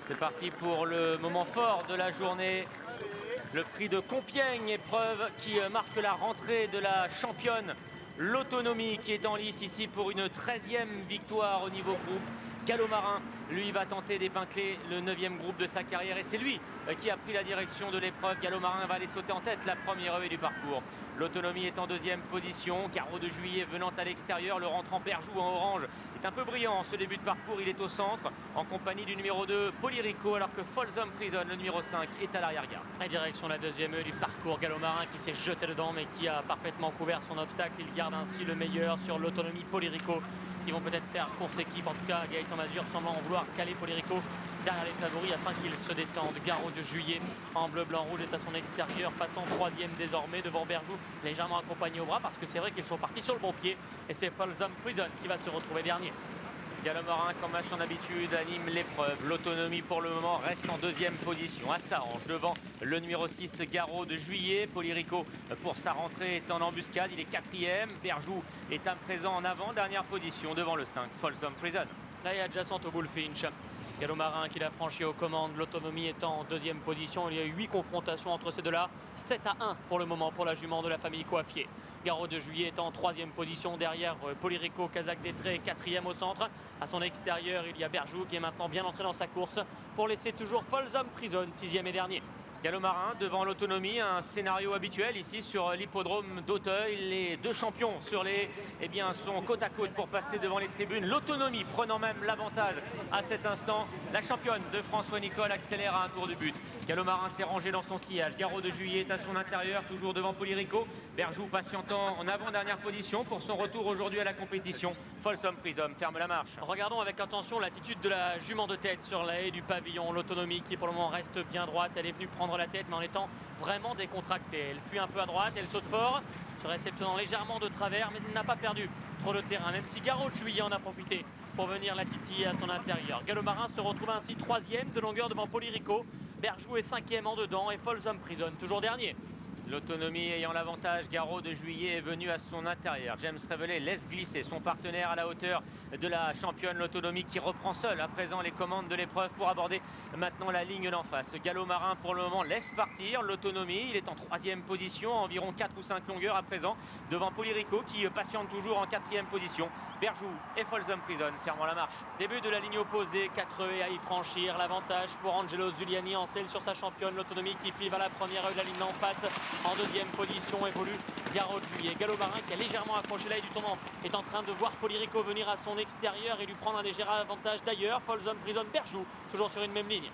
C'est parti pour le moment fort de la journée. Le prix de Compiègne, épreuve qui marque la rentrée de la championne. L'Autonomie qui est en lice ici pour une 13e victoire au niveau groupe. Gallo Marin, lui, va tenter d'épingler le 9e groupe de sa carrière et c'est lui qui a pris la direction de l'épreuve. Gallo Marin va aller sauter en tête la première haie du parcours. L'Autonomie est en 2e position. Carreau de Juillet venant à l'extérieur. Le rentrant Berjou en orange est un peu brillant en ce début de parcours. Il est au centre en compagnie du numéro 2, Polyrico, alors que Folsom Prison, le numéro 5, est à l'arrière-garde. Et direction la 2e haie du parcours. Gallo Marin qui s'est jeté dedans mais qui a parfaitement couvert son obstacle. Il garde ainsi le meilleur sur l'Autonomie. Polyrico qui vont peut-être faire course équipe. En tout cas, Gaëtan Mazur semblant en vouloir caler Polyrico derrière les favoris afin qu'il se détende. Garot de Juillet en bleu, blanc, rouge est à son extérieur, passant 3e désormais devant Berjou, légèrement accompagné au bras parce que c'est vrai qu'ils sont partis sur le bon pied. Et c'est Folsom Prison qui va se retrouver dernier. Gallo Marin, comme à son habitude, anime l'épreuve. L'Autonomie, pour le moment, reste en 2e position. À s'arrange devant le numéro 6, Garot de Juillet. Polyrico, pour sa rentrée, est en embuscade. Il est 4e. Berjou est à présent en avant. Dernière position devant le 5, Folsom Prison. Là, il est adjacente au Bullfinch. Gallo Marin qui l'a franchi aux commandes. L'Autonomie étant en 2e position. Il y a eu 8 confrontations entre ces deux-là. 7-1 pour le moment pour la jument de la famille Coiffier. Garot de Juillet est en 3e position derrière Polyrico, Kazakh Détré, 4e au centre. À son extérieur, il y a Berjou qui est maintenant bien entré dans sa course pour laisser toujours Folsom Prison 6e et dernier. Gallo Marin devant l'Autonomie, un scénario habituel ici sur l'hippodrome d'Auteuil. Les deux champions sur les sont côte à côte pour passer devant les tribunes. L'Autonomie prenant même l'avantage à cet instant. La championne de François Nicole accélère à un tour du but. Gallo Marin s'est rangé dans son sillage. Garot de Juillet est à son intérieur, toujours devant Polyrico. Berjou patientant en avant-dernière position pour son retour aujourd'hui à la compétition. Folsom Prison ferme la marche. Regardons avec attention l'attitude de la jument de tête sur la haie du pavillon. L'Autonomie qui pour le moment reste bien droite. Elle est venue prendre la tête mais en étant vraiment décontractée. Elle fuit un peu à droite, elle saute fort, se réceptionnant légèrement de travers, mais elle n'a pas perdu trop de terrain, même si Garot de Juillet en a profité pour venir la titiller à son intérieur. Gallo Marin se retrouve ainsi 3e de longueur devant Polyrico. Berjou est 5e en dedans et Folsom Prison toujours dernier. L'Autonomie ayant l'avantage, Garot de Juillet est venu à son intérieur. James Révélé laisse glisser son partenaire à la hauteur de la championne. L'Autonomie qui reprend seule à présent les commandes de l'épreuve pour aborder maintenant la ligne d'en face. Gallo Marin pour le moment laisse partir l'Autonomie. Il est en 3e position, environ 4 ou 5 longueurs à présent devant Polyrico qui patiente toujours en 4e position. Berjou et Folsom Prison fermant la marche. Début de la ligne opposée, 4 haies à y franchir. L'avantage pour Angelo Zuliani en selle sur sa championne. L'Autonomie qui file vers la première haie de la ligne d'en face. En 2e position évolue Garot de Juillet. Gallo Marin qui a légèrement approché la haie du tournant est en train de voir Polyrico venir à son extérieur et lui prendre un léger avantage d'ailleurs. Folsom Prison, Berjou toujours sur une même ligne.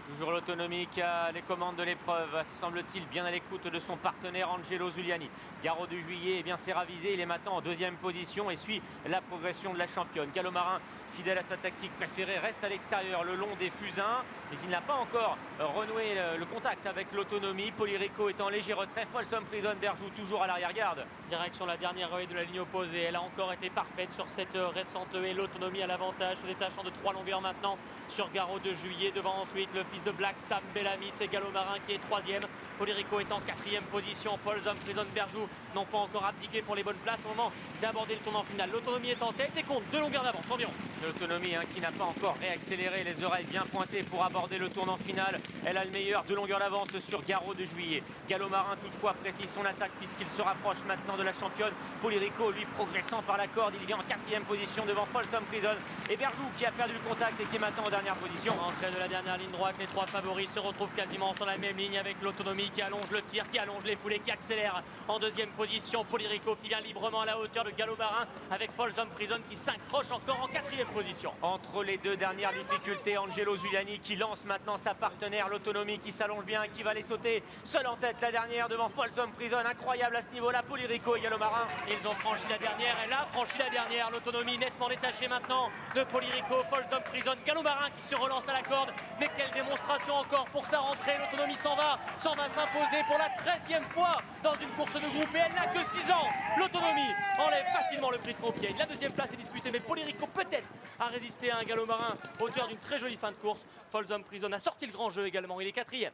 Toujours l'Autonomie qui a les commandes de l'épreuve, semble-t-il bien à l'écoute de son partenaire Angelo Zuliani. Garot de Juillet s'est ravisé, il est maintenant en 2e position et suit la progression de la championne. Gallo Marin, fidèle à sa tactique préférée, reste à l'extérieur le long des fusains, mais il n'a pas encore renoué le contact avec l'Autonomie. Polyrico est en léger retrait, Folsom Prison, Berjou toujours à l'arrière-garde. Direction la dernière haie de la ligne opposée, elle a encore été parfaite sur cette récente haie. L'Autonomie à l'avantage, se détachant de 3 longueurs maintenant sur Garot de Juillet. Devant ensuite le fils de Black, Sam Bellamy, c'est Gallo Marin qui est 3e. Polyrico est en 4e position. Folsom Prison, Berjou n'ont pas encore abdiqué pour les bonnes places au moment d'aborder le tournant final. L'Autonomie est en tête et compte 2 longueurs d'avance environ. L'Autonomie qui n'a pas encore réaccéléré, les oreilles bien pointées pour aborder le tournant final. Elle a le meilleur 2 longueurs d'avance sur Garot de Juillet. Gallo Marin toutefois précise son attaque puisqu'il se rapproche maintenant de la championne. Polyrico lui progressant par la corde, il vient en 4e position devant Folsom Prison et Berjou qui a perdu le contact et qui est maintenant en dernière position. Entrée de la dernière ligne droite, les 3 favoris se retrouvent quasiment sur la même ligne avec l'Autonomie qui allonge le tir, qui allonge les foulées, qui accélère en 2e position. Polyrico qui vient librement à la hauteur de Gallo Marin avec Folsom Prison qui s'accroche encore en 4e position. Entre les deux dernières difficultés, Angelo Zuliani qui lance maintenant sa partenaire, l'Autonomie qui s'allonge bien, qui va les sauter. Seul en tête la dernière devant Folsom Prison, incroyable à ce niveau-là, Polyrico et Gallo Marin. Ils ont franchi la dernière, elle a franchi la dernière. L'Autonomie nettement détachée maintenant de Polyrico, Folsom Prison, Gallo Marin qui se relance à la corde. Mais quelle démonstration encore pour sa rentrée. L'Autonomie s'en va s'imposer pour la 13e fois dans une course de groupe et elle n'a que 6 ans. L'Autonomie enlève facilement le prix de Compiègne. La 2e place est disputée, mais Polyrico peut-être a résisté à un Gallo Marin, auteur d'une très jolie fin de course. Folsom Prison a sorti le grand jeu également, il est 4e.